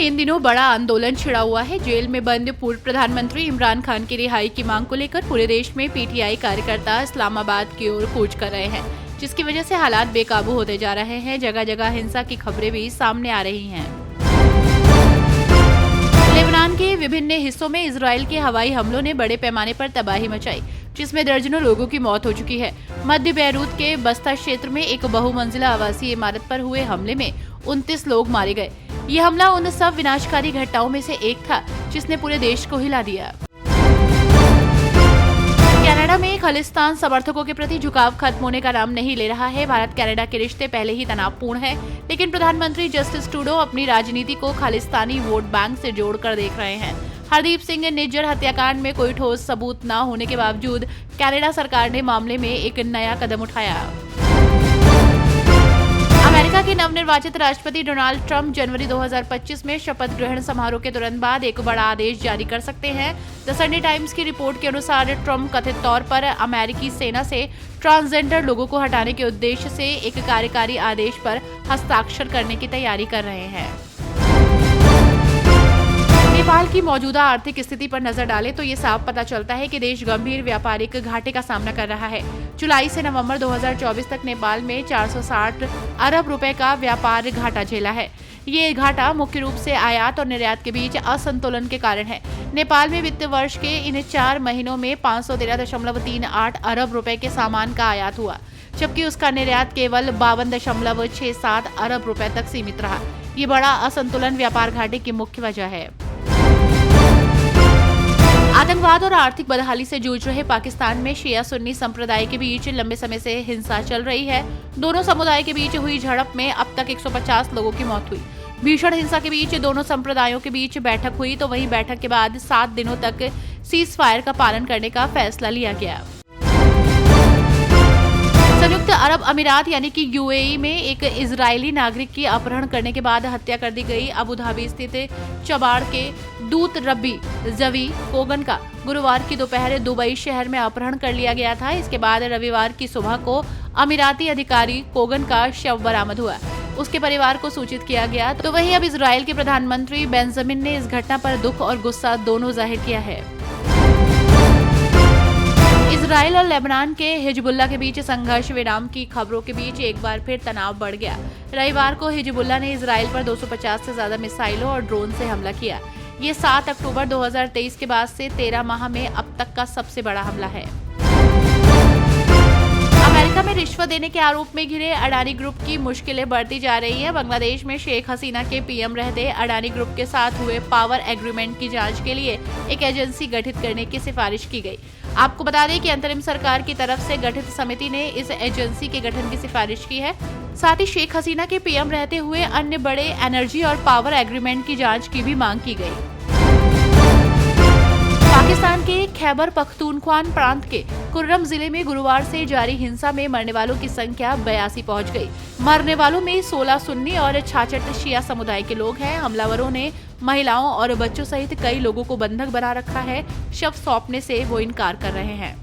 इन दिनों बड़ा आंदोलन छिड़ा हुआ है। जेल में बंद पूर्व प्रधानमंत्री इमरान खान की रिहाई की मांग को लेकर पूरे देश में पीटीआई कार्यकर्ता इस्लामाबाद की ओर कूच कर रहे हैं, जिसकी वजह से हालात बेकाबू होते जा रहे हैं। जगह जगह हिंसा की खबरें भी सामने आ रही हैं। लेबनान के विभिन्न हिस्सों में इजराइल के हवाई हमलों ने बड़े पैमाने पर तबाही मचाई, जिसमें दर्जनों लोगों की मौत हो चुकी है। मध्य बैरूत के बस्ता क्षेत्र में एक बहुमंजिला आवासीय इमारत पर हुए हमले में 29 लोग मारे गए। ये हमला उन सब विनाशकारी घटनाओं में से एक था जिसने पूरे देश को हिला दिया। कनाडा में खालिस्तान समर्थकों के प्रति झुकाव खत्म होने का नाम नहीं ले रहा है। भारत कनाडा के रिश्ते पहले ही तनावपूर्ण हैं, लेकिन प्रधानमंत्री जस्टिन ट्रूडो अपनी राजनीति को खालिस्तानी वोट बैंक से जोड़कर देख रहे हैं। हरदीप सिंह निज्जर हत्याकांड में कोई ठोस सबूत न होने के बावजूद कनाडा सरकार ने मामले में एक नया कदम उठाया। अमेरिका के नवनिर्वाचित राष्ट्रपति डोनाल्ड ट्रंप जनवरी 2025 में शपथ ग्रहण समारोह के तुरंत बाद एक बड़ा आदेश जारी कर सकते हैं। द संडे टाइम्स की रिपोर्ट के अनुसार ट्रंप कथित तौर पर अमेरिकी सेना से ट्रांसजेंडर लोगों को हटाने के उद्देश्य से एक कार्यकारी आदेश पर हस्ताक्षर करने की तैयारी कर रहे हैं। नेपाल की मौजूदा आर्थिक स्थिति पर नजर डालें तो ये साफ पता चलता है कि देश गंभीर व्यापारिक घाटे का सामना कर रहा है। जुलाई से नवंबर 2024 तक नेपाल में 460 अरब रुपए का व्यापार घाटा झेला है। ये घाटा मुख्य रूप से आयात और निर्यात के बीच असंतुलन के कारण है। नेपाल में वित्त वर्ष के इन 4 महीनों में 513.38 अरब रुपए के सामान का आयात हुआ, जबकि उसका निर्यात केवल 52.67 अरब रुपए तक सीमित रहा। ये बड़ा असंतुलन व्यापार घाटे की मुख्य वजह है। आतंकवाद और आर्थिक बदहाली से जूझ रहे पाकिस्तान में शिया सुन्नी संप्रदाय के बीच लंबे समय से हिंसा चल रही है। दोनों समुदाय के बीच हुई झड़प में अब तक 150 लोगों की मौत हुई। भीषण हिंसा के बीच दोनों संप्रदायों के बीच बैठक हुई, तो वहीं बैठक के बाद 7 दिनों तक सीज फायर का पालन करने का फैसला लिया गया। संयुक्त अरब अमीरात यानी कि यूएई में एक इजरायली नागरिक की अपहरण करने के बाद हत्या कर दी गई अबू धाबी स्थित चबाड़ के दूत रब्बी जवी कोगन का गुरुवार की दोपहर दुबई शहर में अपहरण कर लिया गया था। इसके बाद रविवार की सुबह को अमीराती अधिकारी कोगन का शव बरामद हुआ। उसके परिवार को सूचित किया गया। तो वहीं अब इजरायल के प्रधानमंत्री बेंजामिन ने इस घटना पर दुख और गुस्सा दोनों जाहिर किया है। इजरायल और लेबनान के हिजबुल्लाह के बीच संघर्ष विराम की खबरों के बीच एक बार फिर तनाव बढ़ गया। रविवार को हिजबुल्लाह ने इजरायल पर 250 से ज्यादा मिसाइलों और ड्रोन से हमला किया। ये 7 अक्टूबर 2023 के बाद से 13 माह में अब तक का सबसे बड़ा हमला है। अमेरिका में रिश्वत देने के आरोप में घिरे अडानी ग्रुप की मुश्किलें बढ़ती जा रही है। बांग्लादेश में शेख हसीना के पीएम रहते अडानी ग्रुप के साथ हुए पावर एग्रीमेंट की जांच के लिए एक एजेंसी गठित करने की सिफारिश की गई। आपको बता दें कि अंतरिम सरकार की तरफ से गठित समिति ने इस एजेंसी के गठन की सिफारिश की है। साथ ही शेख हसीना के पीएम रहते हुए अन्य बड़े एनर्जी और पावर एग्रीमेंट की जांच की भी मांग की गई। पाकिस्तान के खैबर पख्तूनख्वान प्रांत के कुर्रम जिले में गुरुवार से जारी हिंसा में मरने वालों की संख्या 82 पहुंच गई। मरने वालों में 16 सुन्नी और 66 शिया समुदाय के लोग हैं। हमलावरों ने महिलाओं और बच्चों सहित कई लोगों को बंधक बना रखा है। शव सौंपने से वो इनकार कर रहे हैं।